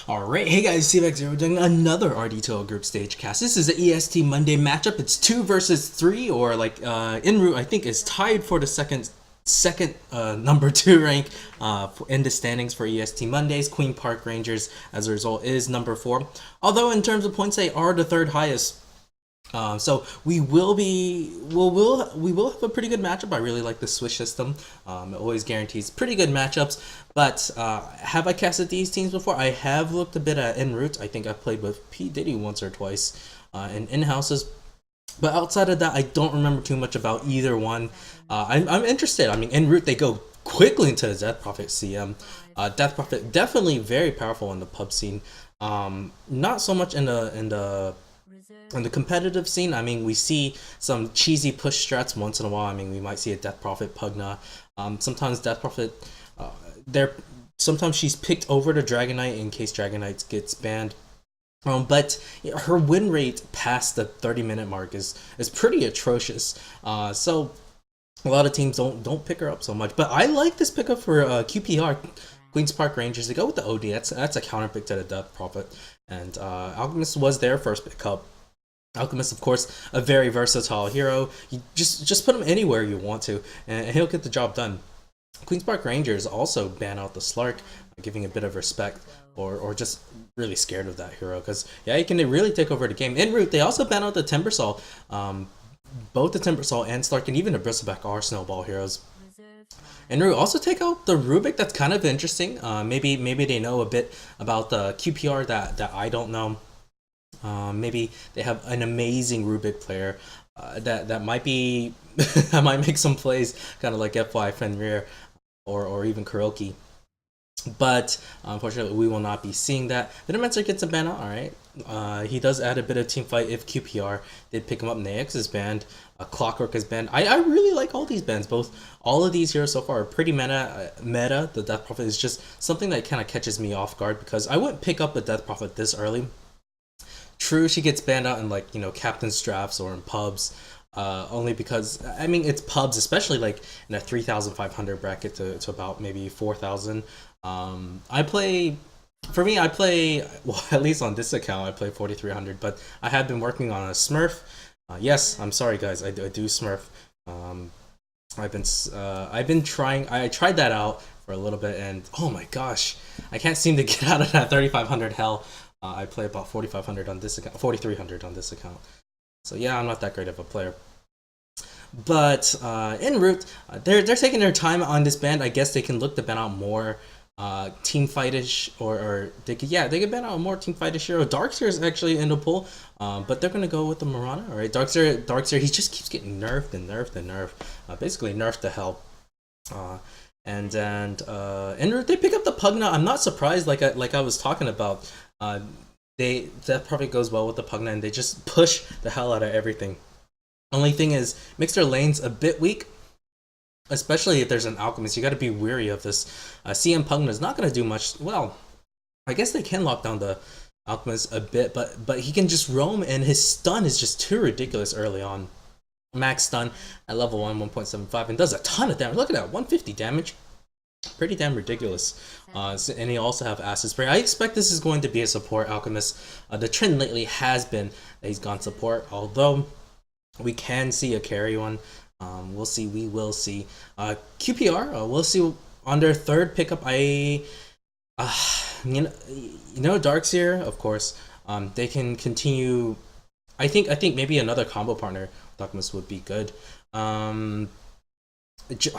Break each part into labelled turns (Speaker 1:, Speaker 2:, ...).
Speaker 1: Alright, hey guys, CVX0 doing another RD2L group stage cast. This is the EST Monday matchup. It's 2 versus 3, or like EnRoot I think is tied for the second number 2 rank in the standings for EST Mondays. Queen Park Rangers, as a result, is number 4. Although in terms of points, they are the third highest. So we will have a pretty good matchup. I really like the Swish system. It always guarantees pretty good matchups. But have I casted these teams before? I have looked a bit at EnRoot. I think I've played with P Diddy once or twice in houses. But outside of that, I don't remember too much about either one. I'm interested. I mean, EnRoot, they go quickly into the Death Prophet CM. Death Prophet definitely very powerful in the pub scene. Not so much in the competitive scene. I mean, we see some cheesy push strats once in a while. I mean, we might see a Death Prophet Pugna. Sometimes Death Prophet, sometimes she's picked over to Dragonite in case Dragonite gets banned. But her win rate past the 30-minute mark is pretty atrocious. So a lot of teams don't pick her up so much. But I like this pickup for QPR, Queens Park Rangers. To go with the OD. That's a counter pick to the Death Prophet. And Alchemist was their first pickup. Alchemist, of course, a very versatile hero. You just put him anywhere you want to, and he'll get the job done. Queens Park Rangers also ban out the Slark, giving a bit of respect, or just really scared of that hero, because yeah, he can really take over the game. EnRoot, they also ban out the Timbersaw. Both the Timbersaw and Slark, and even the Bristleback are snowball heroes. EnRoot also take out the Rubik. That's kind of interesting. Maybe they know a bit about the QPR that I don't know. Maybe they have an amazing Rubik player that might be I might make some plays kind of like FY Fenrir or even Kuroki. But unfortunately, we will not be seeing that. Venomancer gets a ban out, alright. He does add a bit of team fight if QPR did pick him up. Naex is banned. Clockwork is banned. I really like all these bans. All of these heroes so far are pretty meta. The Death Prophet is just something that kind of catches me off guard, because I wouldn't pick up the Death Prophet this early. True, she gets banned out in, like, captain's drafts or in pubs, only because, I mean, it's pubs, especially like in a 3,500 bracket to about maybe 4,000. I play, well, at least on this account, I play 4,300, but I have been working on a Smurf. Yes, I'm sorry guys, I do Smurf. I've been trying, I tried that out for a little bit, and oh my gosh, I can't seem to get out of that 3,500 hell. I play about 4,500 on this account, 4,300 on this account. So yeah, I'm not that great of a player. But EnRoot, they're taking their time on this band. I guess they can look to ban out more team fightish, or they could ban out more team fightish hero. Darkseer is actually in the pool, but they're gonna go with the Mirana. All right, Darkseer, he just keeps getting nerfed and nerfed and nerfed. Basically nerfed to hell. And EnRoot, they pick up the Pugna. I'm not surprised. Like I was talking about. That probably goes well with the Pugna, and they just push the hell out of everything. Only thing is, makes their lanes a bit weak, especially if there's an Alchemist. You got to be wary of this. CM Pugna is not going to do much. Well, I guess they can lock down the Alchemist a bit, but he can just roam, and his stun is just too ridiculous early on. Max stun at level 1, 1.75, and does a ton of damage. Look at that, 150 damage. Pretty damn ridiculous. And he also have Acid Spray. I expect this is going to be a support Alchemist. The trend lately has been that he's gone support, although we can see a carry one. We'll see. We will see. QPR, we'll see on their third pickup. Darkseer, of course. They can continue. I think maybe another combo partner with Alchemist would be good. I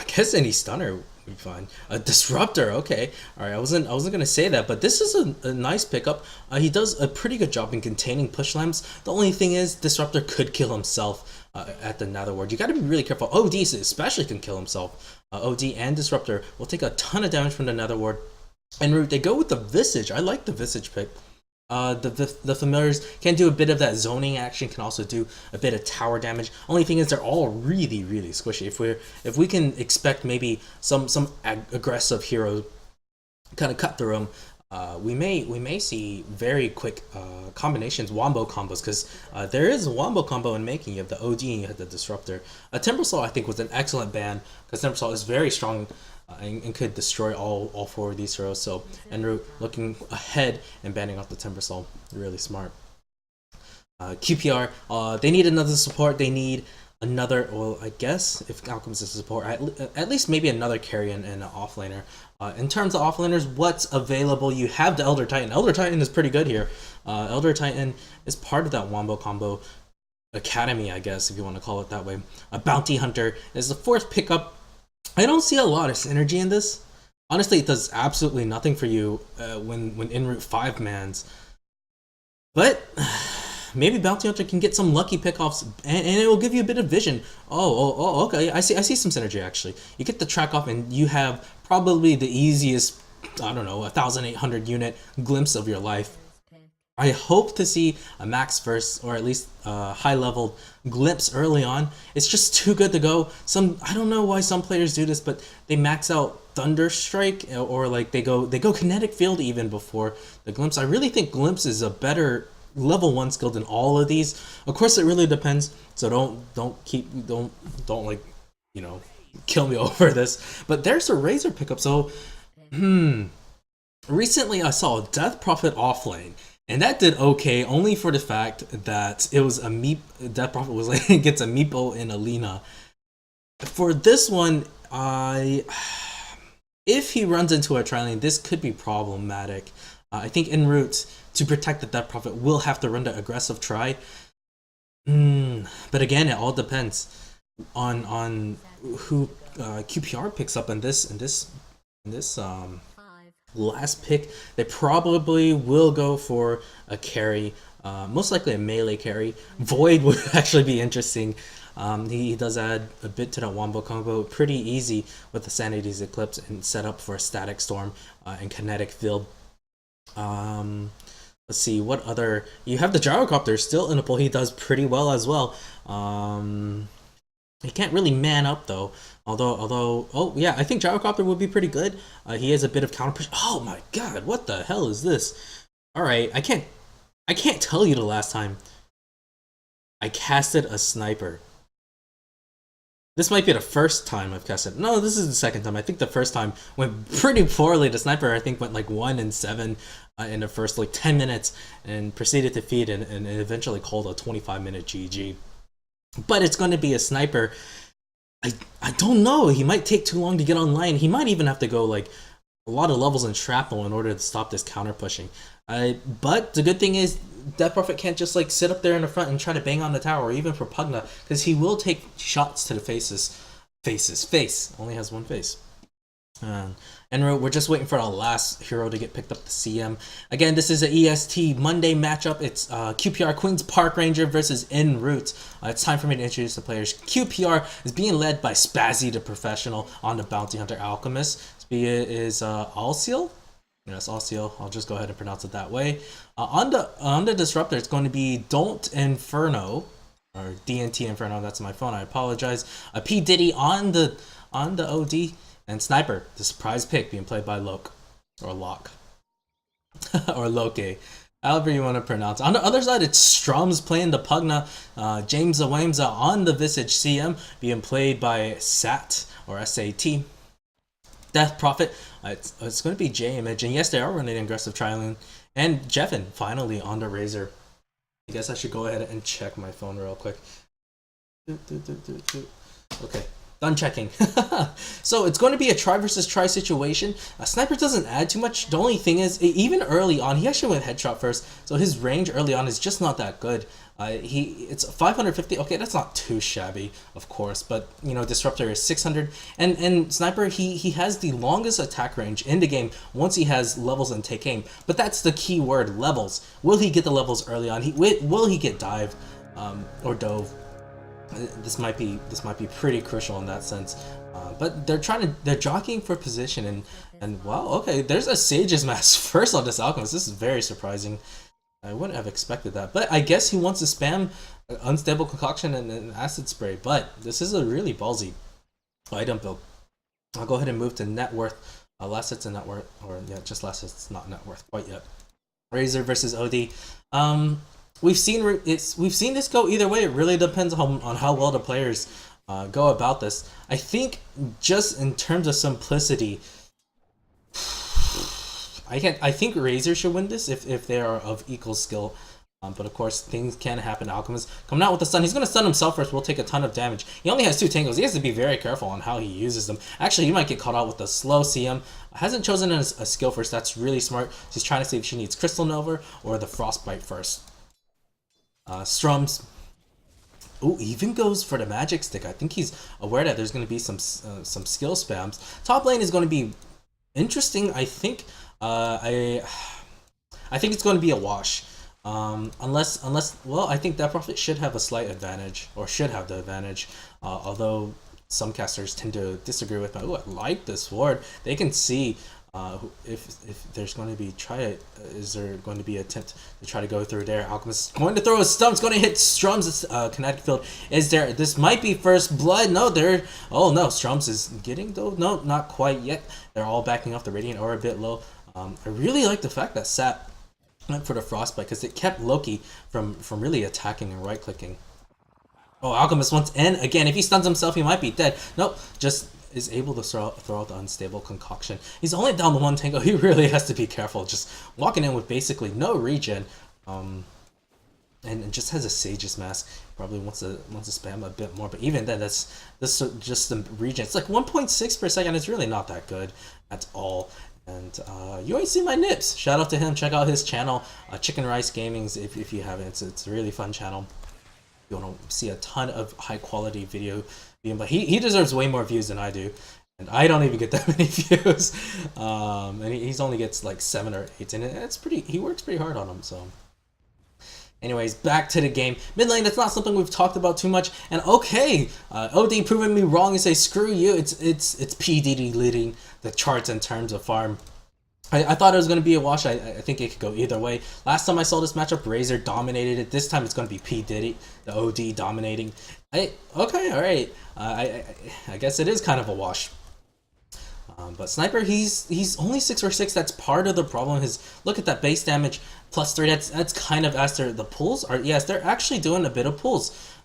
Speaker 1: guess any stunner would be fine. A disruptor, okay. All right, I wasn't gonna say that, but this is a nice pickup. He does a pretty good job in containing push lamps. The only thing is, disruptor could kill himself at the Nether Ward. You got to be really careful. OD especially can kill himself. OD and disruptor will take a ton of damage from the Nether Ward. And they go with the Visage. I like the Visage pick. The familiars can do a bit of that zoning action, can also do a bit of tower damage. Only thing is, they're all really squishy. If we can expect maybe some aggressive hero kind of cut through them, we may see very quick combinations, wombo combos, because there is a wombo combo in making. You have the OD and you have the disruptor. Timbersaw, I think, was an excellent ban, because Timbersaw is very strong and could destroy all four of these heroes. So EnRoot looking ahead and banning off the Timber Soul. Really smart. QPR, they need another support. They need another, well, I guess if Alchemist is a support, at least maybe another carry and an offlaner. In terms of offlaners, what's available? You have the Elder Titan. Elder Titan is pretty good here. Elder Titan is part of that Wombo Combo Academy, I guess, if you want to call it that way. A Bounty Hunter is the fourth pickup. I don't see a lot of synergy in this. Honestly, it does absolutely nothing for you when EnRoot 5-mans. But maybe Bounty Hunter can get some lucky pickoffs, and it will give you a bit of vision. Oh, okay. I see some synergy actually. You get the track off, and you have probably the easiest, I don't know, 1,800 unit glimpse of your life. I hope to see a max first, or at least a high level glimpse early on. It's just too good to go. I don't know why some players do this, but they max out Thunder Strike, or like they go Kinetic Field even before the glimpse. I really think glimpse is a better level 1 skill than all of these. Of course, it really depends. So don't like, you know, kill me over this. But there's a Razor pickup. So recently I saw Death Prophet offlane. And that did okay, only for the fact that it was a meep. Death Prophet was like gets a meepo in Alina. For this one, if he runs into a tri-lane, this could be problematic. I think EnRoot, to protect the Death Prophet, will have to run the aggressive try. But again, it all depends on who QPR picks up in this last pick. They probably will go for a carry, most likely a melee carry. Void would actually be interesting. He does add a bit to that Wombo combo. Pretty easy with the Sanity's Eclipse and set up for a Static Storm and Kinetic Field. Let's see, what other... You have the Gyrocopter still in the pool. He does pretty well as well. He can't really man up though. Although, oh yeah, I think Gyrocopter would be pretty good. He has a bit of counter push. Oh my god, what the hell is this? Alright, I can't tell you the last time I casted a sniper. This might be the first time I've casted. No, this is the second time. I think the first time went pretty poorly. The sniper, I think, went like 1-7 in the first like 10 minutes and proceeded to feed and eventually called a 25-minute GG. But it's going to be a sniper. I don't know. He might take too long to get online. He might even have to go like a lot of levels in shrapnel in order to stop this counter pushing. But the good thing is Death Prophet can't just like sit up there in the front and try to bang on the tower, or even for Pugna, because he will take shots to the face. Only has one face. And we're just waiting for our last hero to get picked up, the CM. Again, this is an EST Monday matchup. It's QPR Queen's Park Ranger versus EnRoot. It's time for me to introduce the players. QPR is being led by Spazzy the Professional on the Bounty Hunter Alchemist. Spia is Alciel. Yes, Alciel. I'll just go ahead and pronounce it that way. On the Disruptor, it's going to be Don't Inferno, or DNT Inferno. That's my phone. I apologize. P Diddy on the OD. And Sniper, the surprise pick being played by Locke, or Locke, or Loke, however you want to pronounce. On the other side, it's Strums playing the Pugna, James Awamza on the Visage CM being played by Sat, or SAT. Death Prophet, it's going to be J-Image, and yes, they are running aggressive trialing. And Jeffin, finally on the Razor. I guess I should go ahead and check my phone real quick. Okay. Done checking. So it's going to be a try versus try situation. Sniper doesn't add too much. The only thing is, even early on, he actually went headshot first, so his range early on is just not that good. It's 550. Okay, that's not too shabby, of course, but you know, Disruptor is 600, and Sniper he has the longest attack range in the game once he has levels and take aim. But that's the key word, levels. Will he get the levels early on? Will he get dive or dove? This might be pretty crucial in that sense, but they're jockeying for position, and wow, okay, there's a Sage's Mask first on this Alchemist. This is very surprising. I wouldn't have expected that, but I guess he wants to spam Unstable Concoction and Acid Spray. But this is a really ballsy item build. I'll go ahead and move to net worth. Last hit's a net worth, or yeah, just last hit's not net worth quite yet. Razor versus OD. We've seen this go either way. It really depends on how well the players go about this. I think just in terms of simplicity, I think Razor should win this if they are of equal skill. But of course, things can happen. Alchemist coming out with the stun. He's going to stun himself first. Will take a ton of damage. He only has 2 tangles. He has to be very careful on how he uses them. Actually, he might get caught out with the slow CM. Hasn't chosen a skill first. That's really smart. She's trying to see if she needs Crystal Nova or the Frostbite first. Strums. Ooh, even goes for the magic stick. I think he's aware that there's going to be some skill spams. Top lane is going to be interesting. I think. I think it's going to be a wash. Unless, well, I think that Prophet should have a slight advantage, or should have the advantage, although some casters tend to disagree with me. Oh, I like this ward. They can see if there's going to be is there going to be an attempt to try to go through there. Alchemist is going to throw a stun. It's going to hit Strums' kinetic field. Is there? This might be first blood. No, oh no, Strums is getting though. No, not quite yet. They're all backing off. The Radiant are a bit low. I really like the fact that Sap went for the Frostbite because it kept Loki from really attacking and right clicking. Oh, Alchemist once in again. If he stuns himself, he might be dead. Nope, just is able to throw out the unstable concoction. He's only down to 1 tango. He really has to be careful. Just walking in with basically no regen, and just has a Sage's Mask. Probably wants to spam a bit more, but even then, that's just the regen. It's like 1.6 per second. It's really not that good at all. And you ain't seen my nips. Shout out to him. Check out his channel, Chicken Rice Gaming's. If you haven't, it's a really fun channel. You want to see a ton of high quality video, but he deserves way more views than I do, and I don't even get that many views. And he's only gets like 7 or 8, and it's pretty. He works pretty hard on them. So, anyways, back to the game. Mid lane. That's not something we've talked about too much. And okay, OD proving me wrong and say screw you. It's PDD leading the charts in terms of farm. I thought it was going to be a wash. I think it could go either way. Last time I saw this matchup, Razor dominated it. This time it's going to be P Diddy, the OD dominating. Okay, all right. I guess it is kind of a wash. But Sniper, he's only 6 or 6. That's part of the problem. Look at that base damage +3. That's kind of as the pulls are. Yes, they're actually doing a bit of pulls.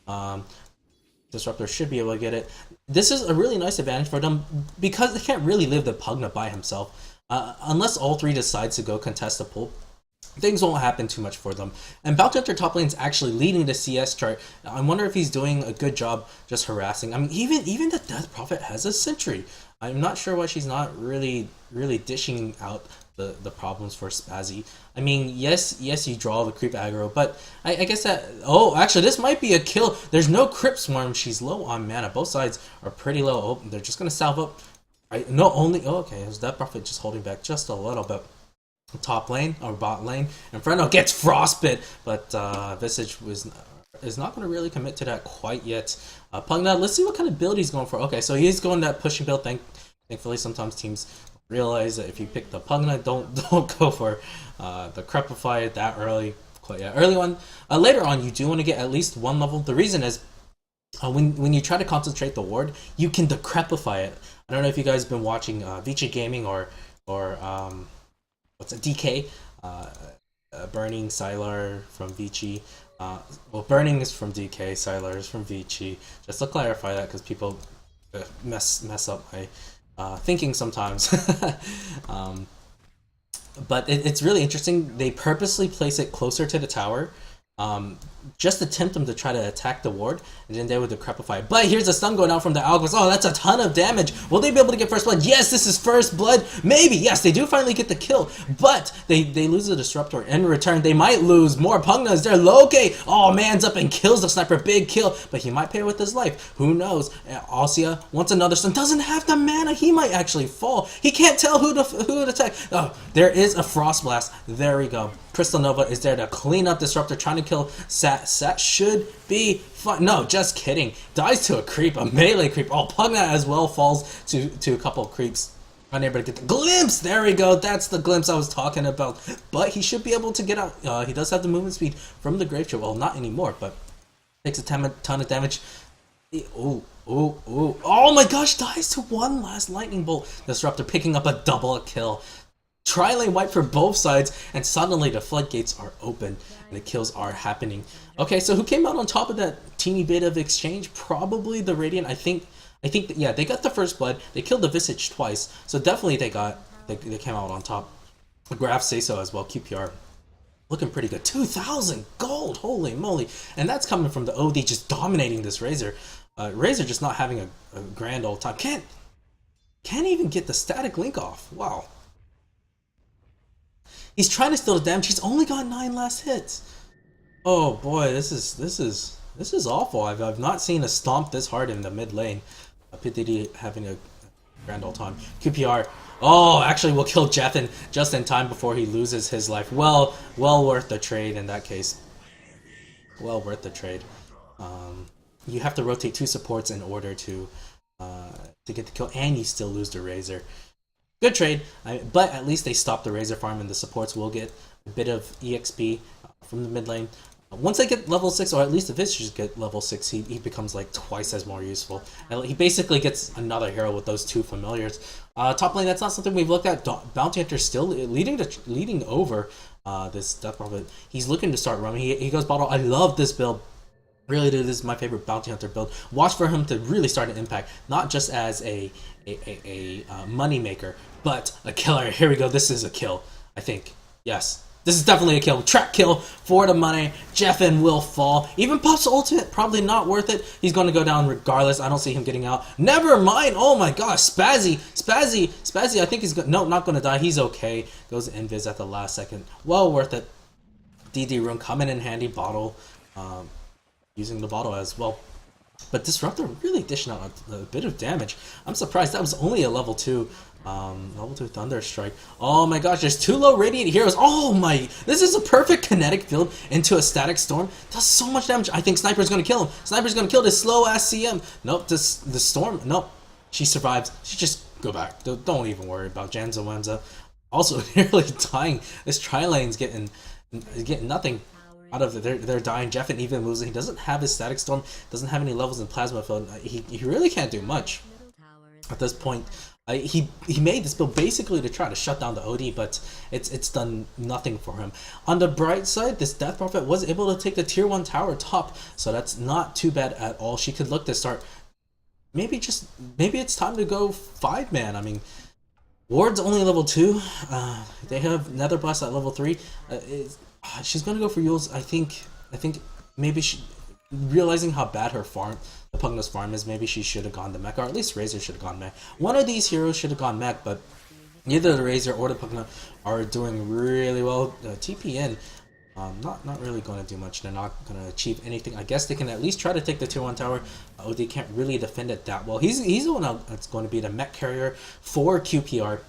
Speaker 1: Disruptor should be able to get it. This is a really nice advantage for them because they can't really live the Pugna by himself. Unless all 3 decides to go contest the pull, things won't happen too much for them. And Bounty Hunter top lane is actually leading the CS chart. I wonder if he's doing a good job just harassing. I mean, even the Death Prophet has a Sentry. I'm not sure why she's not really dishing out the problems for Spazzy. I mean, yes, you draw the creep aggro, but I guess that. Oh, actually, this might be a kill. There's no Crypt Swarm. She's low on mana. Both sides are pretty low. Oh, they're just gonna salve up. Okay, it was that Prophet just holding back just a little bit. Top lane or bot lane, Inferno gets frostbit, but Visage is not going to really commit to that quite yet. Pugna, let's see what kind of build he's going for. Okay, so he's going that pushing build. Thankfully, sometimes teams realize that if you pick the Pugna, don't go for the Crepify that early. Quite yet. Early one. Later on, you do want to get at least 1 level. The reason is when you try to concentrate the ward, you can decrepify it. I don't know if you guys have been watching Vici Gaming or what's it, DK, Burning Sylar from Vici. Well, Burning is from DK, Sylar is from Vici. Just to clarify that, because people mess up my thinking sometimes. But it's really interesting. They purposely place it closer to the tower. Just to tempt them to try to attack the ward, and then they would decrepify. But here's a stun going out from the Alchemist. Oh, that's a ton of damage. Will they be able to get first blood? Yes, this is first blood. Maybe. Yes, they do finally get the kill, but they lose the Disruptor. In return, they might lose more. Pugna is there. Loki, oh, man's up and kills the Sniper. Big kill, but he might pay with his life. Who knows? Alcia wants another stun. Doesn't have the mana. He might actually fall. He can't tell who to attack. Oh, there is a Frost Blast. There we go. Crystal Nova is there to clean up Disruptor, trying to kill Sat. Sat should be fun. No, just kidding. Dies to a creep, a melee creep. Oh, Pugna as well falls to a couple of creeps. Unable to get the glimpse. There we go. That's the glimpse I was talking about. But he should be able to get out. He does have the movement speed from the Grave Trip. Well, not anymore, but takes a ton of damage. Oh my gosh, dies to 1 last lightning bolt. Disruptor picking up a double kill. Tri-lane wipe for both sides, and suddenly the floodgates are open and the kills are happening. Okay, so who came out on top of that teeny bit of exchange? Probably the Radiant. I think that, yeah, they got the first blood. They killed the Visage twice, so definitely they came out on top. The graphs say so as well. QPR looking pretty good. 2,000 gold, holy moly! And that's coming from the OD just dominating this Razor. Razor just not having a grand old time. Can't even get the static link off. Wow. He's trying to steal the damage. He's only got 9 last hits. Oh boy, this is awful. I've not seen a stomp this hard in the mid lane. PTD having a grand old time. QPR. Oh, actually, we'll kill Jeffen just in time before he loses his life. Well worth the trade in that case. Well worth the trade. You have to rotate 2 supports in order to get the kill, and you still lose the Razor. Good trade, but at least they stop the Razor farm, and the supports will get a bit of EXP from the mid lane. Once they get level 6, or at least the Visitors get level 6, he becomes like twice as more useful. And he basically gets another hero with those 2 familiars. Top lane, that's not something we've looked at. Bounty Hunter still leading over this Death Prophet. He's looking to start running. He goes bottle. I love this build. Really, this is my favorite Bounty Hunter build. Watch for him to really start an impact, not just as a money maker, but a killer. Here we go. This is a kill, I think. Yes. This is definitely a kill. Track kill for the money. Jeffen will fall. Even Puff's ultimate, probably not worth it. He's going to go down regardless. I don't see him getting out. Never mind. Oh my gosh. Spazzy, I think he's not going to die. He's okay. Goes invis at the last second. Well worth it. DD rune coming in handy. Bottle. Using the bottle as well. But Disruptor really dishing out a bit of damage. I'm surprised that was only a level 2. Level 2 Thunder Strike. Oh my gosh, there's 2 low Radiant Heroes. Oh my, this is a perfect kinetic build into a Static Storm. Does so much damage. I think Sniper's gonna kill him. Sniper's gonna kill this slow ass CM. Nope, the Storm, nope. She survives. She just go back. Don't even worry about Janza Wenza. Also nearly dying. This tri-lane's getting nothing out of it. They're dying. Jeffen even losing. He doesn't have his Static Storm, doesn't have any levels in Plasma Field. He really can't do much at this point. He made this build basically to try to shut down the OD, but it's done nothing for him. On the bright side, this Death Prophet was able to take the tier 1 tower top, so that's not too bad at all. She could look to start. Maybe it's time to go 5-man. I mean, Ward's only level 2. They have Nether Blast at level 3. She's gonna go for Yules. I think maybe realizing how bad her farm, the Pugna's farm is, maybe she should have gone the mech, or at least Razor should have gone mech. One of these heroes should have gone mech, but neither the Razor or the Pugna are doing really well. TPN, not really going to do much. They're not going to achieve anything. I guess they can at least try to take the tier 1 tower. OD can't really defend it that well. He's the one that's going to be the mech carrier for QPR.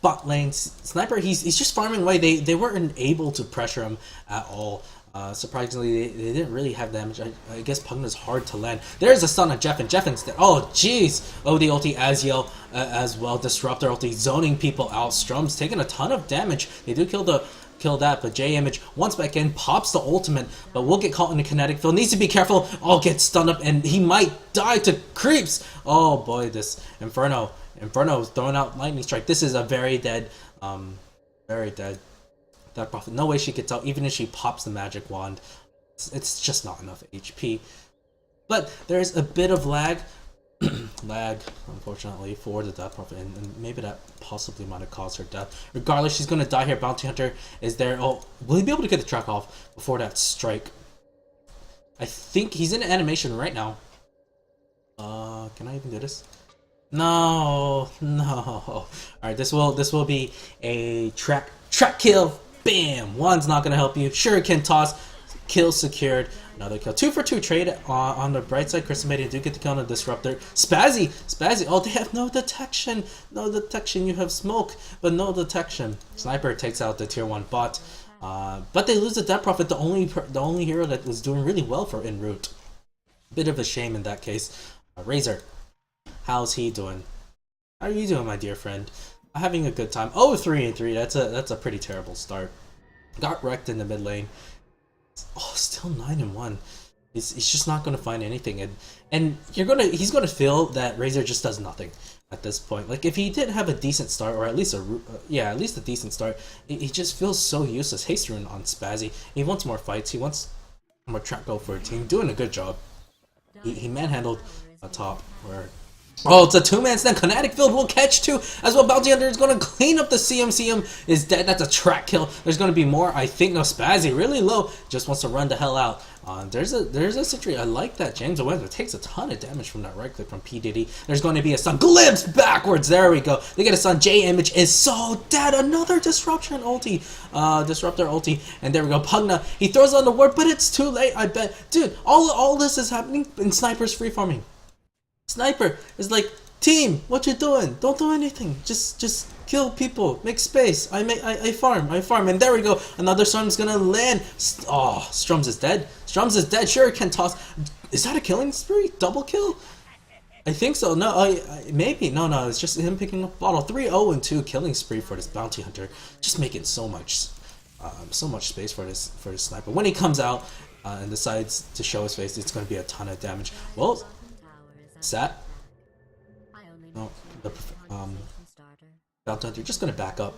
Speaker 1: Bot lane, Sniper, he's just farming away. They weren't able to pressure him at all. Surprisingly, they didn't really have damage. I guess Pugna's hard to land. There's a stun on Jeffen. Jeffen's dead. Oh, jeez. OD ulti as well. Disruptor ulti zoning people out. Strum's taking a ton of damage. They do kill that, but J Image once back in, pops the ultimate, but will get caught in the kinetic field. Needs to be careful. Oh, gets stunned up, and he might die to creeps. Oh boy, this Inferno throwing out lightning strike. This is a very dead. That Prophet. No way she gets out, even if she pops the magic wand. It's just not enough HP. But there's a bit of lag, unfortunately, for the Death Prophet, and maybe that possibly might have caused her death. Regardless, she's gonna die here. Bounty Hunter is there. Oh, will he be able to get the track off before that strike? I think he's in animation right now. Can I even do this? No. All right, this will be a track kill. Bam! One's not gonna help you. Shuriken toss, kill secured. Another kill. 2 for 2 trade on the bright side. Chris and Maiden do get the kill on the Disruptor. Spazzy. Oh, they have no detection. No detection. You have smoke, but no detection. Sniper takes out the tier 1 bot. But they lose the Death Prophet, the only hero that was doing really well for EnRoot. Bit of a shame in that case. Razor, how's he doing? How are you doing, my dear friend? Having a good time. Oh, 3-3. That's a pretty terrible start. Got wrecked in the mid lane. Oh, still 9-1. He's just not gonna find anything, and he's gonna feel that Razor just does nothing. at this point. Like if he did have a decent start, or at least at least a decent start, he just feels so useless. Haste rune on Spazzy. He wants more fights. He wants more trap go for a team. Doing a good job. He manhandled a top where. Oh, it's a two-man stand. Kinetic Field will catch two as well. Bounty Hunter is going to clean up the CM. CM is dead. That's a track kill. There's going to be more. I think no Spazzy really low. Just wants to run the hell out. There's a Citrus. I like that. James Owens takes a ton of damage from that right click from P Diddy. There's going to be a stun. Glimpse backwards. There we go. They get a stun. J Image is so dead. Another disruption ulti. Disruptor ulti. And there we go. Pugna. He throws on the ward, but it's too late. I bet. Dude, all this is happening in Sniper's free farming. Sniper is like, team, what you doing? Don't do anything. Just kill people. Make space. I farm. And there we go. Another Storm's gonna land. Oh, Strums is dead. Strums is dead. Sure, can toss. Is that a killing spree? Double kill? I think so. No, maybe. No. It's just him picking up bottle. 3-0-2 killing spree for this Bounty Hunter. Just making so much space for this Sniper. When he comes out and decides to show his face, it's gonna be a ton of damage. Well. Sat. No, the Bounty Hunter just gonna back up.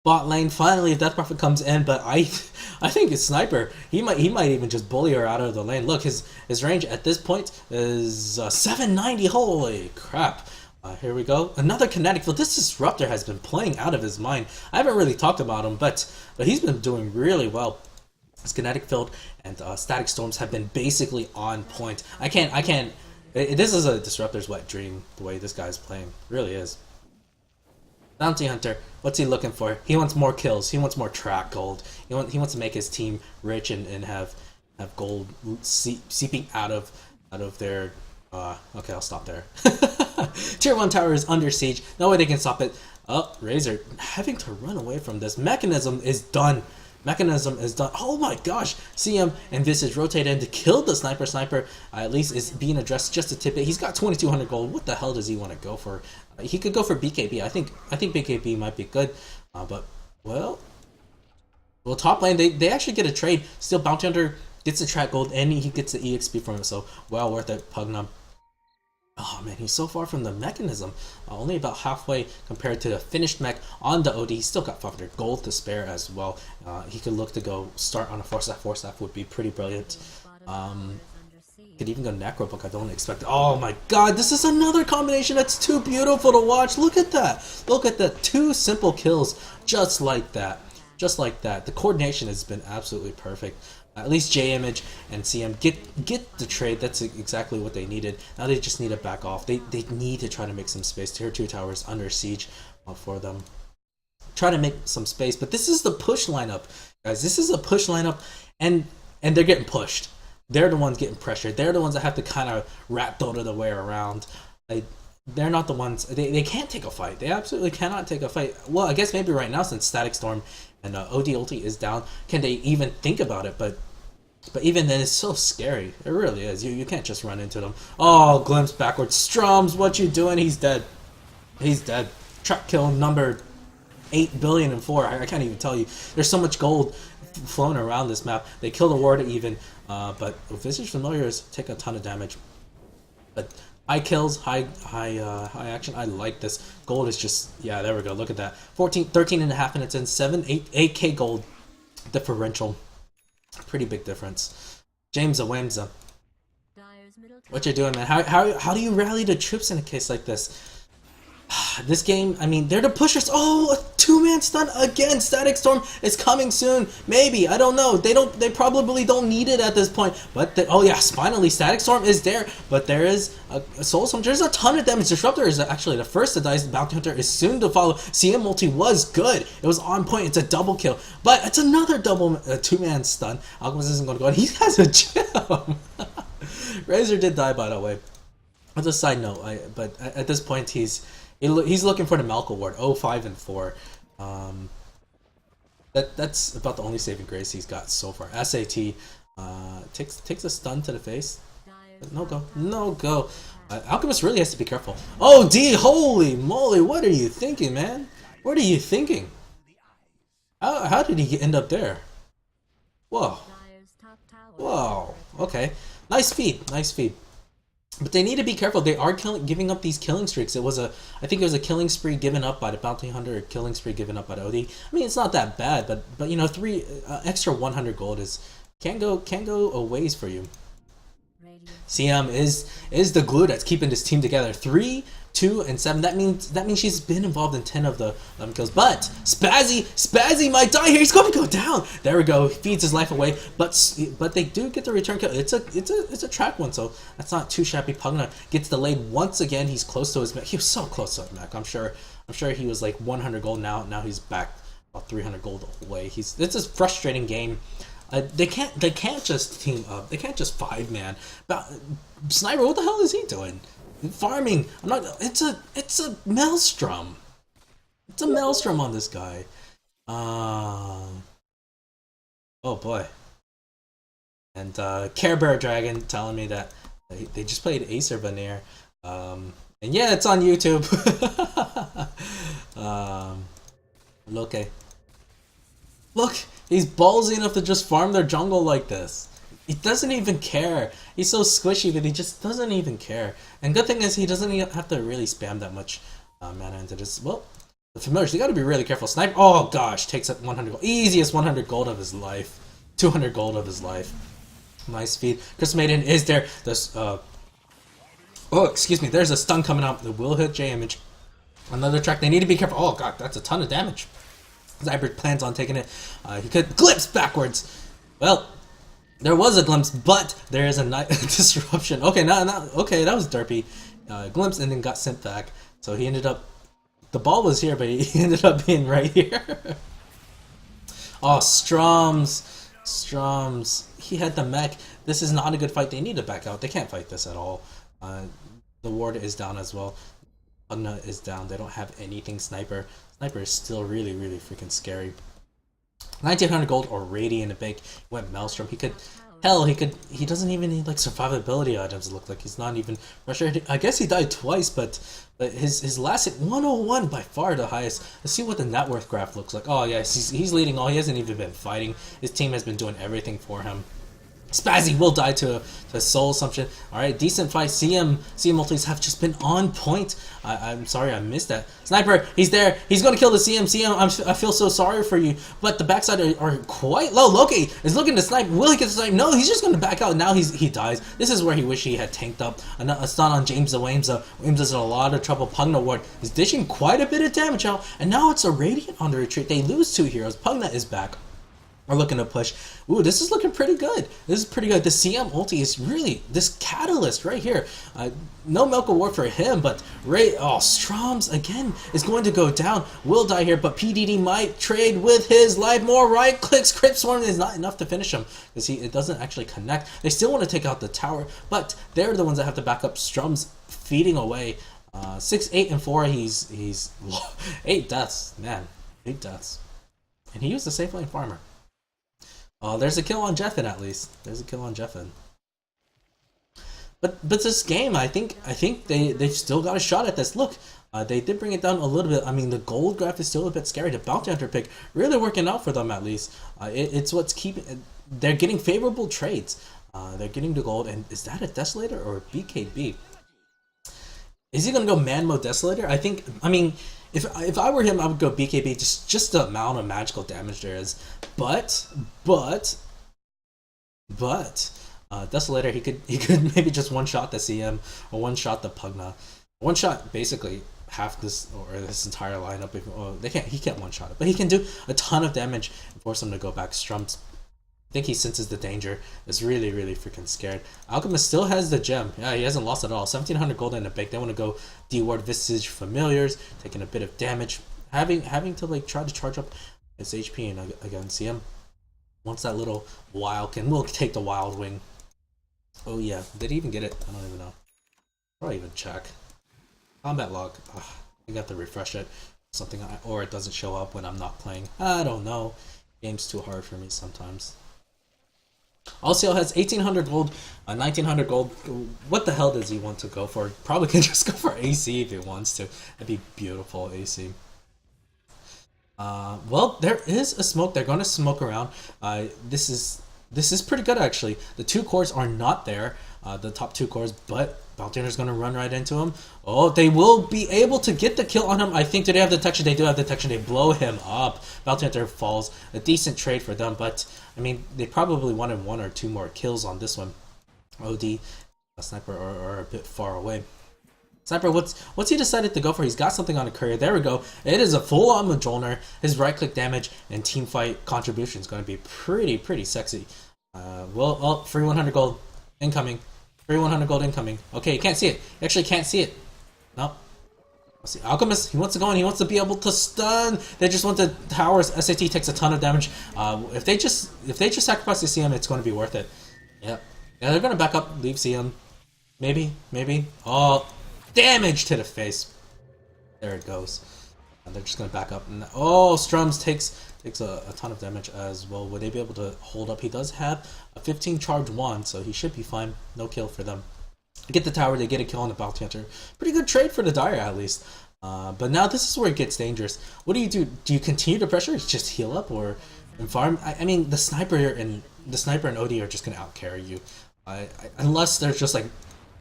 Speaker 1: Bot lane finally, Death Prophet comes in, but I think it's Sniper. He might even just bully her out of the lane. Look, his range at this point is 790. Holy crap! Here we go. Another Kinetic Field. This Disruptor has been playing out of his mind. I haven't really talked about him, but he's been doing really well. His Kinetic Field and Static Storms have been basically on point. I can't. This is a Disruptor's wet dream, the way this guy's playing. It really is. Bounty Hunter, what's he looking for? He wants more kills. He wants more track gold. He wants to make his team rich and have gold seeping out of their... okay, I'll stop there. Tier 1 tower is under siege. No way they can stop it. Oh, Razor having to run away from this. Mechanism is done. Oh my gosh! CM and Visage rotate in to kill the Sniper. Sniper at least is being addressed just a tidbit. He's got 2,200 gold. What the hell does he want to go for? He could go for BKB. I think BKB might be good. But well, top lane they actually get a trade. Still, Bounty Hunter gets the track gold and he gets the EXP from it. So well worth it. Pugna. Oh man, he's so far from the Mechanism. Only about halfway compared to the finished mech on the OD. He's still got 500 gold to spare as well. He could look to go start on a 4-staff. 4-staff would be pretty brilliant. Could even go Necrobook. I don't expect it. Oh my god, this is another combination that's too beautiful to watch. Look at that. Look at the 2 simple kills just like that. The coordination has been absolutely perfect. At least J Image and CM get the trade. That's exactly what they needed. Now they just need to back off. They need to try to make some space. Tier 2 towers under siege for them. Try to make some space. But this is the push lineup, guys. This is a push lineup, and they're getting pushed. They're the ones getting pressured. They're the ones that have to kind of rat Dota their way around. They're not the ones. They can't take a fight. They absolutely cannot take a fight. Well, I guess maybe right now since Static Storm and OD ulti is down, can they even think about it? But even then, it's so scary. It really is. You can't just run into them. Oh, glimpse backwards. Strums, what you doing? He's dead. He's dead. Trap kill number 8,000,004,000. I can't even tell you. There's so much gold flown around this map. They kill the ward even. But Visage Familiars take a ton of damage. But high kills, high action. I like this. Gold is just, yeah, there we go. Look at that. 13.5 minutes in, 8k gold differential. Pretty big difference. James Awamza, what you doing, man? How do you rally the troops in a case like this? This game, I mean, they're the pushers. Oh, a 2-man stun again. Static Storm is coming soon. Maybe, I don't know. They probably don't need it at this point. But oh yes, finally Static Storm is there. But there is a Soul Storm. There's a ton of damage. Disruptor is actually the first to die. Bounty Hunter is soon to follow. CM multi was good. It was on point. It's a double kill. But it's another double 2-man stun. Alchemist isn't going to go on. He has a gem. Razor did die, by the way. As a side note, but at this point he's looking for the Malco ward, 5 and 4. That's about the only saving grace he's got so far. SAT takes a stun to the face. No go. Alchemist really has to be careful. Oh, D, holy moly, what are you thinking, man? What are you thinking? How did he end up there? Whoa. Okay. Nice feed. But they need to be careful. They are giving up these killing streaks. I think it was a killing spree given up by the bounty hunter, or killing spree given up by the OD. I mean, it's not that bad, but you know, three extra 100 gold can go a ways for you. CM is the glue that's keeping this team together. 3, 2, and 7. That means she's been involved in 10 of the 11 kills. But Spazzy might die here. He's going to go down. There we go. He feeds his life away. But they do get the return kill. It's a track one, so that's not too shabby. Pugna gets delayed once again. He's close to his mech. He was so close to his mech. I'm sure he was like 100 gold now. Now he's back about 300 gold away. It's a frustrating game. They can't just team up. They can't just 5-man. Sniper, what the hell is he doing? Farming. It's a maelstrom. It's a maelstrom on this guy. Oh boy. And Care Bear Dragon telling me that they just played Acer Veneer. And yeah, it's on YouTube. Okay. Look, he's ballsy enough to just farm their jungle like this. He doesn't even care. He's so squishy, but he just doesn't even care. And good thing is he doesn't even have to really spam that much mana into this. Well, the familiars, you gotta be really careful. Sniper, oh gosh, takes up 100 gold. Easiest 100 gold of his life. 200 gold of his life. Nice feed. Chris Maiden is there. This, oh, excuse me, there's a stun coming out. The will hit J image. Another track, they need to be careful. Oh god, that's a ton of damage. Zyber plans on taking it. He could glimpse backwards. Well, there was a glimpse, but there is a disruption. Okay, okay, that was derpy. Glimpse and then got sent back. So he ended up. The ball was here, but he ended up being right here. Oh, Strums. He had the mech. This is not a good fight. They need to back out. They can't fight this at all. The ward is down as well. Pugna is down. They don't have anything. Sniper is still really, really freaking scary. 1900 gold already in the bank. Went Maelstrom. He doesn't even need like survivability items. It looked like he's not even frustrated. I guess he died twice, but his last hit 101 by far the highest. Let's see what the net worth graph looks like. Oh yes, he's leading all. He hasn't even been fighting. His team has been doing everything for him. Spazzy will die to soul assumption. Alright, decent fight. CM multis have just been on point. I'm sorry I missed that. Sniper, he's there. He's gonna kill the CM. I feel so sorry for you. But the backside are quite low. Loki is looking to snipe. Will he get the snipe? No, he's just gonna back out. Now he dies. This is where he wish he had tanked up. A stun on James the Wamesa. Wamesa's in a lot of trouble. Pugna ward is dishing quite a bit of damage out. And now it's a Radiant on the retreat. They lose 2 heroes. Pugna is back. We're looking to push. Ooh, this is looking pretty good. This is pretty good. The CM ulti is really this catalyst right here. No Milk Award for him, but Strums again is going to go down. Will die here, but PDD might trade with his life. More right clicks. Crypt Swarm is not enough to finish him because it doesn't actually connect. They still want to take out the tower, but they're the ones that have to back up. Strums feeding away. 6, 8, and 4. He's 8 deaths, man. 8 deaths, and he used a safe lane farmer. There's a kill on Jeffin at least. There's a kill on Jeffin. But this game, I think they've still got a shot at this. Look, they did bring it down a little bit. I mean, the gold graph is still a bit scary. The bounty hunter pick really working out for them at least. It's what's keeping. They're getting favorable trades. They're getting the gold. And is that a Desolator or a BKB? Is he gonna go man mode Desolator? I mean, if I were him, I would go BKB. Just the amount of magical damage there is. But Desolator, he could maybe just one shot the CM or one shot the Pugna, one shot basically half this or this entire lineup. He can't one shot it, but he can do a ton of damage and force him to go back. Strums, I think he senses the danger. Is really, really freaking scared. Alchemist still has the gem. Yeah, he hasn't lost at all. 1700 gold in the bank. They want to go D-ward Visage Familiars, taking a bit of damage, having to like try to charge up his HP, and again CM wants that little wild. We'll take the wild wing. Oh yeah, did he even get it? I don't even know. I'll even check. Combat log. Ugh, you got to refresh it. Something, or it doesn't show up when I'm not playing. I don't know. Game's too hard for me sometimes. Alciel has 1800 gold, 1900 gold. What the hell does he want to go for? Probably can just go for AC if he wants to. That'd be beautiful, AC. Well, there is a smoke. They're going to smoke around. This is This is pretty good actually. The 2 cores are not there, the top 2 cores, but Bounty Hunter's gonna run right into him. Oh, they will be able to get the kill on him. I think, do they have detection? They do have detection. They blow him up. Bounty Hunter falls. A decent trade for them, but I mean, they probably wanted 1 or 2 more kills on this one. OD, a Sniper are a bit far away. Sniper, what's he decided to go for? He's got something on a courier. There we go. It is a full-on Mjolnir. His right-click damage and team fight contribution is going to be pretty sexy. Well, free 100 gold incoming. Free 100 gold incoming. Okay, you can't see it. You actually can't see it. Nope. Let's see. Alchemist, he wants to go in. He wants to be able to stun. They just want the towers. SAT takes a ton of damage. If they just sacrifice the CM, it's going to be worth it. Yep. Yeah, they're going to back up, leave CM. Maybe. Oh. Damage to the face. There it goes. And they're just gonna back up. And oh, Strums takes a ton of damage as well. Would they be able to hold up? He does have a 15 charge wand, so he should be fine. No kill for them. They get the tower. They get a kill on the Bounty Hunter. Pretty good trade for the Dire at least. But now this is where it gets dangerous. What do? Do you continue to pressure? Just heal up or farm? I mean, the sniper and OD are just gonna out carry you, unless there's just like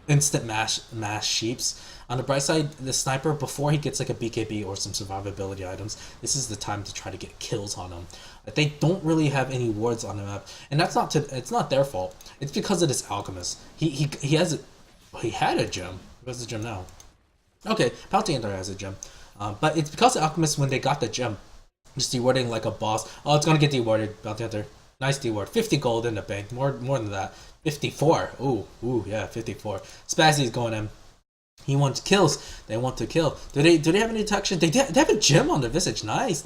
Speaker 1: instant mash sheeps. On the bright side, the sniper, before he gets like a BKB or some survivability items, this is the time to try to get kills on him. They don't really have any wards on the map, and it's not their fault. It's because of this Alchemist. He had a gem. Where's the gem now? Okay, Bounty Hunter has a gem, but it's because of Alchemist when they got the gem, just dewarding like a boss. Oh, it's gonna get dewarded. Bounty Hunter, nice deward. 50 gold in the bank. More than that. 54. Ooh, yeah, 54. Spazzy's going in. He wants kills. They want to kill. Do they have any detection? They have a gem on the visage. Nice.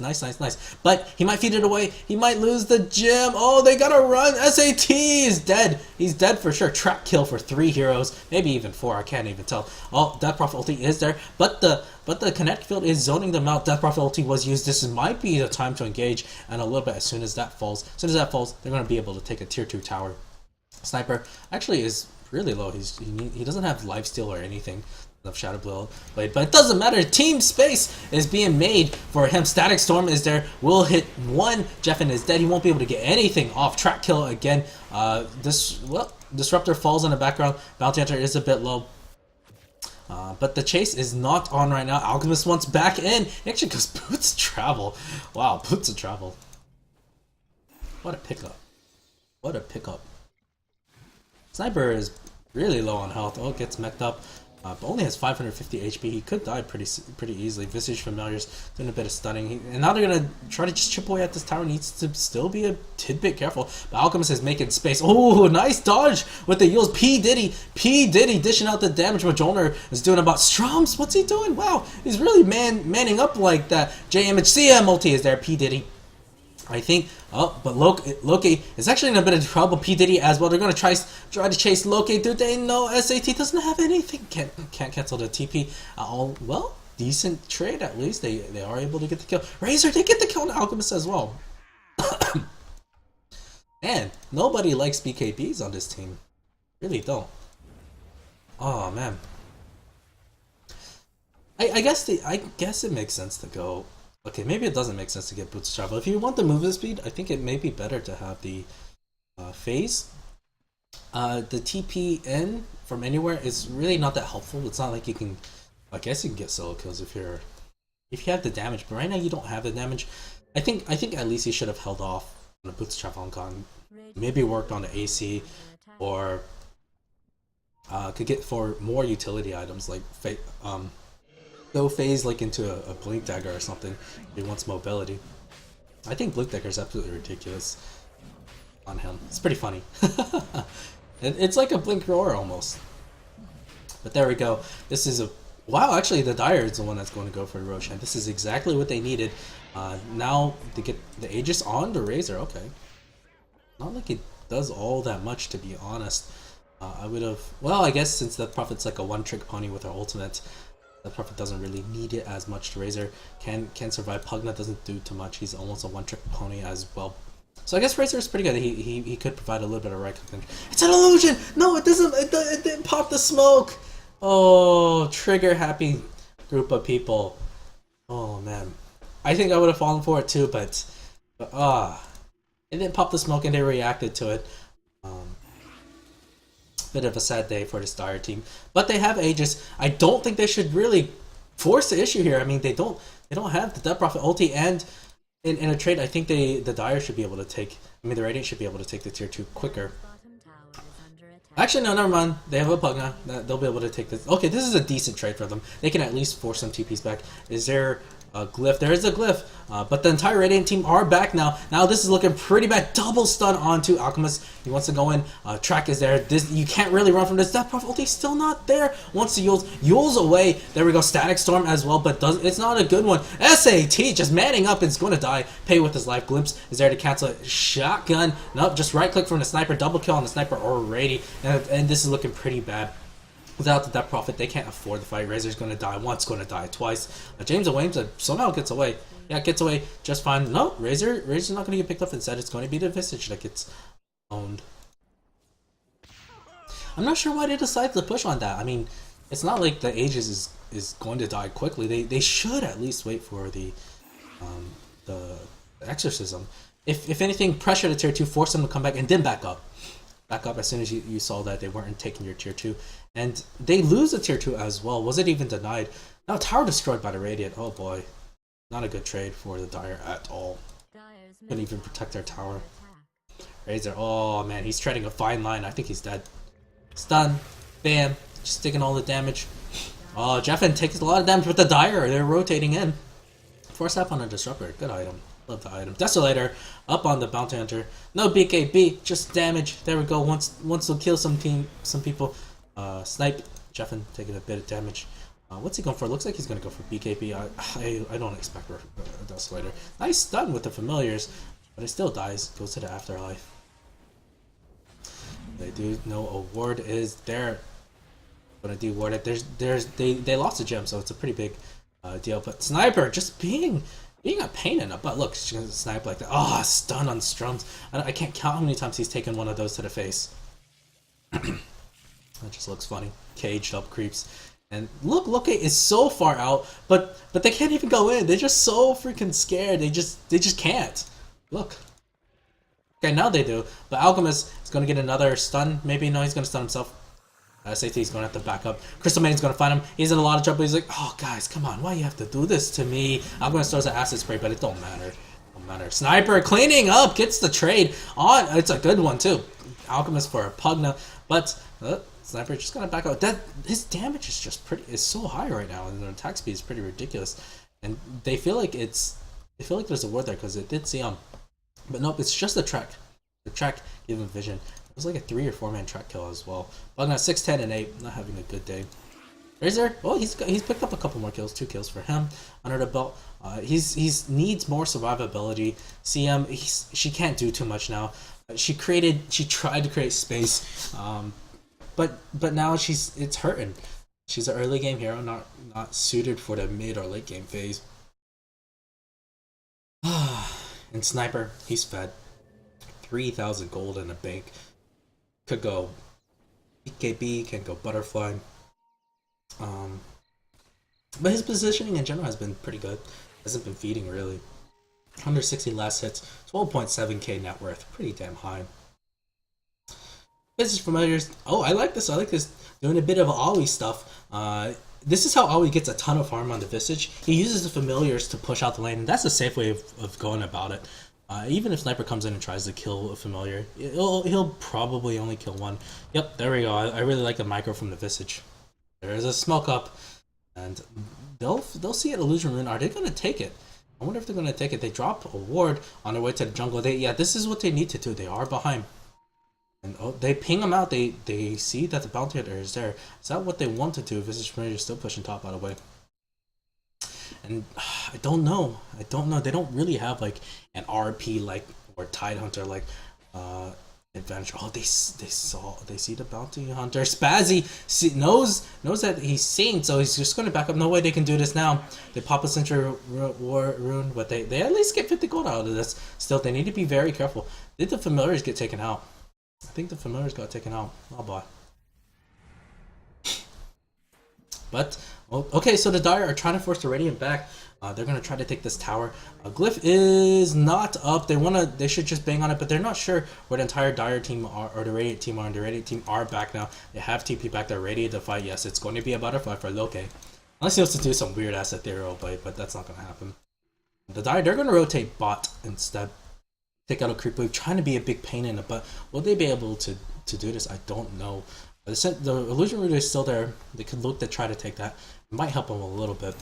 Speaker 1: But he might feed it away. He might lose the gem. Oh, they gotta run. SAT is dead. He's dead for sure. Trap kill for 3 heroes, maybe even 4. I can't even tell. Oh, Death Prophet ulti is there, but the Kinetic Field is zoning them out. Death Prophet ulti was used. This might be the time to engage, and a little bit as soon as that falls, they're gonna be able to take a tier 2 tower. Sniper actually is really low. He doesn't have lifesteal or anything of Shadow Blade, but it doesn't matter. Team space is being made for him. Static Storm is there. Will hit 1. Jeffen is dead. He won't be able to get anything off. Track kill again. Disruptor falls in the background. Bounty Hunter is a bit low. But the chase is not on right now. Alchemist wants back in. He actually goes Boots of Travel. Wow, Boots of Travel. What a pickup. Sniper is really low on health. Oh, gets mech'd up. But only has 550 HP. He could die pretty easily. Visage Familiars doing a bit of stunning. And now they're gonna try to just chip away at this tower. Needs to still be a tidbit careful. But Alchemist is making space. Oh, nice dodge with the Yules. P Diddy dishing out the damage. Mjolnir is doing about Strums. What's he doing? Wow, he's really manning up like that. J Image CM multi is there. P Diddy. I think. Oh, but Loki is actually in a bit of trouble. P Diddy as well. They're gonna try to chase Loki. Do they know SAT doesn't have anything? Can't cancel the TP. Well, decent trade at least. They are able to get the kill. Razor, they get the kill on Alchemist as well. Man, nobody likes BKBs on this team. Really don't. Oh man. I guess it makes sense to go. Okay, maybe it doesn't make sense to get Boots of Travel. If you want the movement speed, I think it may be better to have the phase. The TP in from anywhere is really not that helpful. It's not like you can. I guess you can get solo kills if you have the damage, but right now you don't have the damage. I think at least you should have held off on the Boots of Travel on Kong. Maybe worked on the AC, or could get for more utility items like go phase like into a Blink Dagger or something. He wants mobility. I think Blink Dagger is absolutely ridiculous on him. It's pretty funny. It's like a Blink Roar almost. But there we go. This is a wow. Actually, the Dire is the one that's going to go for the Roshan. This is exactly what they needed. Now to get the Aegis on the Razor. Okay, not like it does all that much, to be honest. I would have. Well, I guess since the Prophet's like a one-trick pony with her ultimate. The Prophet doesn't really need it as much. The Razor can survive. Pugna doesn't do too much. He's almost a one-trick pony as well. So I guess Razor is pretty good. He could provide a little bit of right click. It's an illusion! No, it doesn't. It didn't pop the smoke! Oh, trigger happy group of people. Oh, man. I think I would have fallen for it too, but They didn't pop the smoke and they reacted to it. Bit of a sad day for this Dire team, but they have Aegis. I don't think they should really force the issue here. I mean, they don't have the Death Prophet ulti, and in a trade, I think the Dire should be able to take. I mean, the Radiant should be able to take the tier 2 quicker. Actually, no, never mind. They have a Pugna. They'll be able to take this. Okay, this is a decent trade for them. They can at least force some TPs back. Is there a glyph? There is a glyph. But the entire Radiant team are back now. Now this is looking pretty bad. Double stun onto Alchemist. He wants to go in. Track is there. This, you can't really run from this. Death Prophet ulti still not there. Wants to Yule's away. There we go. Static Storm as well, but it's not a good one. SAT just manning up. It's going to die. Pay with his life. Glimpse is there to cancel it. Shotgun. Nope, just right click from the sniper. Double kill on the sniper already. And this is looking pretty bad. Without the Death Prophet, they can't afford the fight. Razor's going to die once, going to die twice. James Williams somehow gets away. Yeah, gets away just fine. No, Razor's not going to get picked up. Instead, it's going to be the Visage that gets owned. I'm not sure why they decided to push on that. I mean, it's not like the Aegis is going to die quickly. They should at least wait for the Exorcism. If anything, pressure the tier 2, force them to come back, and then back up. Back up as soon as you saw that they weren't taking your tier 2. And they lose a tier 2 as well. Was it even denied? Now tower destroyed by the Radiant. Oh boy. Not a good trade for the Dire at all. Couldn't even protect their tower. Razor, oh man, he's treading a fine line. I think he's dead. Stun. Bam. Just taking all the damage. Oh, Jeffen takes a lot of damage with the Dire. They're rotating in. Force up on a Disruptor. Good item. Love the item. Desolator up on the Bounty Hunter. No BKB, just damage. There we go. Once will kill some people. Snipe. Jeffen taking a bit of damage. What's he going for? Looks like he's going to go for BKB. I don't expect a Desolator. Nice stun with the Familiars, but it still dies. Goes to the Afterlife. They do know a ward is there. Gonna de-ward it. They lost a gem, so it's a pretty big deal. But Sniper just being a pain in the butt. Look, she's gonna snipe like that. Oh, stun on Strums. I can't count how many times he's taken one of those to the face. That just looks funny. Caged up creeps. And look, it is so far out, but they can't even go in. They're just so freaking scared. They just can't. Look. Okay, now they do. But Alchemist is gonna get another stun. Maybe no, he's gonna stun himself. SAT is going to have to back up. Crystal Maiden's going to find him. He's in a lot of trouble. He's like, oh, guys, come on. Why you have to do this to me? I'm going to start an acid spray, but it don't matter. Don't matter. Sniper cleaning up. Gets the trade on. It's a good one, too. Alchemist for a Pugna. But Sniper just going to back out. His damage is just is so high right now. And the attack speed is pretty ridiculous. And they feel like there's a word there because it did see him. But nope, it's just the track. The track gave him vision. It was like a 3 or 4 man track kill as well. Pugna 6, 10, and 8. Not having a good day. Razor, well, he's picked up a couple more kills. 2 kills for him under the belt. He's needs more survivability. CM, she can't do too much now. She tried to create space, but now it's hurting. She's an early game hero, not suited for the mid or late game phase. And Sniper, he's fed. 3,000 gold in the bank. Could go BKB, can go Butterfly. But his positioning in general has been pretty good. Hasn't been feeding really. 160 last hits, 12.7k net worth, pretty damn high. Visage Familiars. Oh, I like this. Doing a bit of AoE stuff. This is how AoE gets a ton of farm on the Visage. He uses the Familiars to push out the lane, and that's a safe way of going about it. Even if Sniper comes in and tries to kill a Familiar, he'll probably only kill one. Yep, there we go. I really like the micro from the Visage. There's a smoke up, and they'll see it Illusion Rune. Are they going to take it? I wonder if they're going to take it. They drop a ward on their way to the jungle. This is what they need to do. They are behind. And they ping them out. They see that the bounty hunter is there. Is that what they want to do? Visage Familiar is still pushing top out of the way. And I don't know. They don't really have like an RP like or Tide Hunter like adventure. Oh, they see the bounty hunter. Spazzy knows that he's seen, so he's just going to back up. No way they can do this now. They pop a Sentry Rune, but they at least get 50 gold out of this. Still, they need to be very careful. Did the Familiars get taken out? I think the Familiars got taken out. Oh boy. But Okay, so the Dire are trying to force the Radiant back. They're gonna try to take this tower. Glyph is not up. They should just bang on it, but they're not sure where the entire Dire team are or the Radiant team are. And the Radiant team are back now. They have TP back. They're ready to fight. Yes, it's going to be a butterfly for Loke. Unless he wants to do some weird ass ethereal blade, but that's not gonna happen. The Dire, they're gonna rotate bot instead. Take out a creep wave, trying to be a big pain in it, but will they be able to do this? I don't know. The illusion rooter is still there. They could look to try to take that. It might help them a little bit.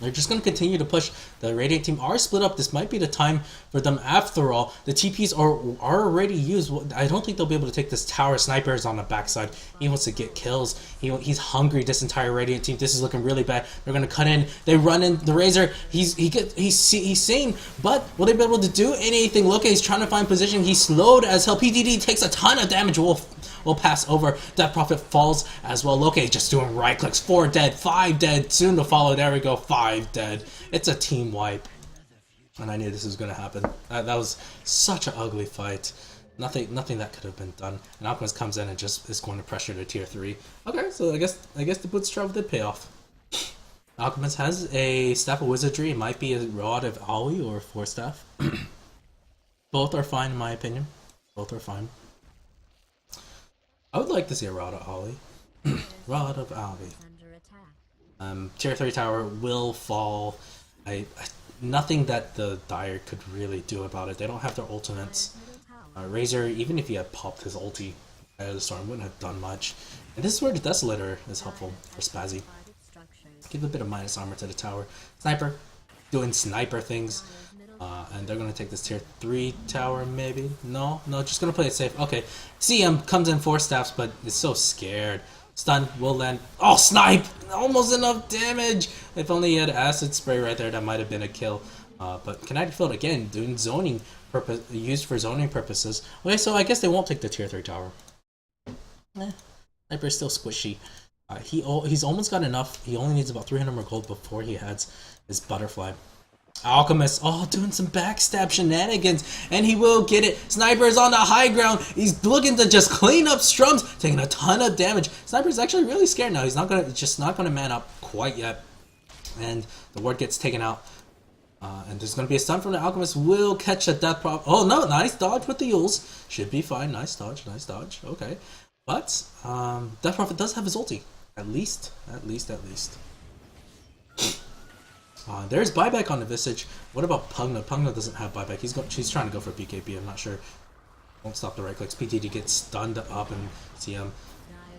Speaker 1: They're just going to continue to push. The Radiant team are split up. This might be the time for them after all. The TPs are already used. I don't think they'll be able to take this tower. Sniper is on the backside. He wants to get kills. He's hungry, this entire Radiant team. This is looking really bad. They're going to cut in. They run in. The Razor, he's sane, but will they be able to do anything? Look, he's trying to find position. He's slowed as hell. PDD takes a ton of damage. Will pass over. Death Prophet falls as well. Loki just doing right clicks. 4 dead, 5 dead. Soon to follow. There we go. 5 dead. It's a team wipe. And I knew this was going to happen. That was such an ugly fight. Nothing that could have been done. And Alchemist comes in and just is going to pressure to tier 3. Okay, so I guess the bootstrap did pay off. Alchemist has a Staff of Wizardry. It might be a Rod of Aoi or 4 Staff. Both are fine in my opinion. Both are fine. I would like to see a Rod of Ollie. Rod of Ollie. Tier 3 tower will fall. Nothing that the Dire could really do about it. They don't have their ultimates. Razor, even if he had popped his ulti out of the storm, wouldn't have done much. And this is where the Desolator is helpful for Spazzy. Give a bit of minus armor to the tower. Sniper, doing sniper things. And they're going to take this tier 3 tower, maybe? No, just going to play it safe. Okay, CM comes in 4 staffs, but it's so scared. Stun will land. Oh, snipe! Almost enough damage! If only he had acid spray right there, that might have been a kill. But Kinetic Field, again, doing zoning purpose, used for zoning purposes. Okay, so I guess they won't take the tier 3 tower. Sniper's still squishy. He's almost got enough. He only needs about 300 more gold before he has his butterfly. Alchemist, doing some backstab shenanigans, and he will get it. Sniper's on the high ground. He's looking to just clean up Strums, taking a ton of damage. Sniper's actually really scared now. He's not gonna man up quite yet, and the ward gets taken out. And there's gonna be a stun from the Alchemist. Will catch a Death Prophet. Oh no, nice dodge with the Yules. Should be fine. Nice dodge. Okay, but Death Prophet does have his ulti. At least. There's buyback on the Visage. What about Pugna? Pugna doesn't have buyback. She's trying to go for BKB. I'm not sure. Won't stop the right clicks. PTD gets stunned up, and CM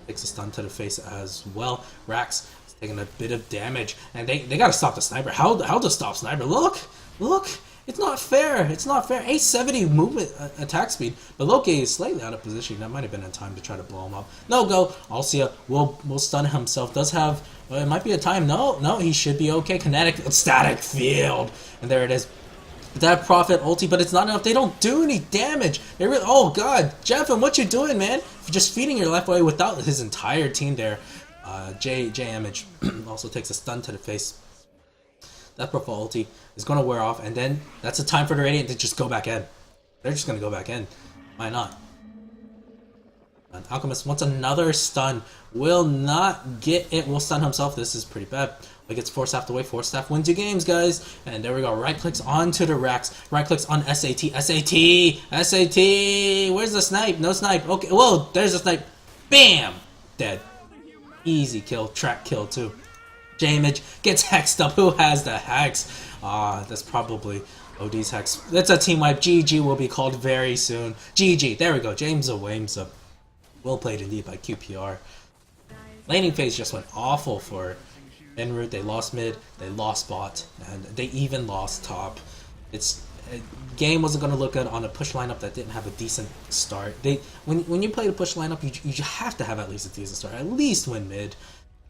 Speaker 1: takes a stun to the face as well. Rax is taking a bit of damage, and they gotta stop the Sniper. How to stop Sniper? Look! It's not fair. 870 movement attack speed, but Loki is slightly out of position. That might have been in time to try to blow him up. No go. Alcia will stun himself. Does have it might be a time. No, he should be okay. Kinetic static field, and there it is. That Prophet ulti, but it's not enough. They don't do any damage. They really. Oh god, Jeffin, what you doing, man? You're just feeding your life away without his entire team there. J Image also takes a stun to the face. That Prophet ulti is going to wear off, and then that's the time for the Radiant to just go back in. They're just going to go back in. Why not? And Alchemist wants another stun. Will not get it. Will stun himself. This is pretty bad. He gets 4 staffed away. 4 staff wins you games, guys. And there we go. Right clicks onto the Rax. Right clicks on SAT. SAT. Where's the snipe? No snipe. Okay. Whoa. There's a snipe. Bam. Dead. Easy kill. Track kill, too. J-Image gets hexed up. Who has the hex? That's probably OD's hex. That's a team wipe. GG will be called very soon. GG. There we go. James Awames. Well played indeed by QPR. Laning phase just went awful for EnRoot. They lost mid, they lost bot, and they even lost top. Game wasn't going to look good on a push lineup that didn't have a decent start. When you play the push lineup, you have to have at least a decent start. At least win mid.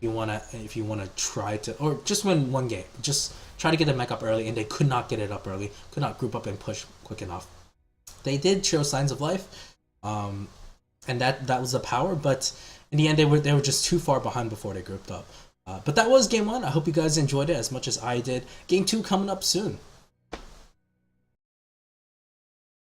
Speaker 1: If you wanna try to, or just win one game, just try to get the mech up early, and they could not get it up early, could not group up and push quick enough. They did show signs of life, and that was the power, but in the end they were just too far behind before they grouped up. But that was game 1. I hope you guys enjoyed it as much as I did. Game 2 coming up soon.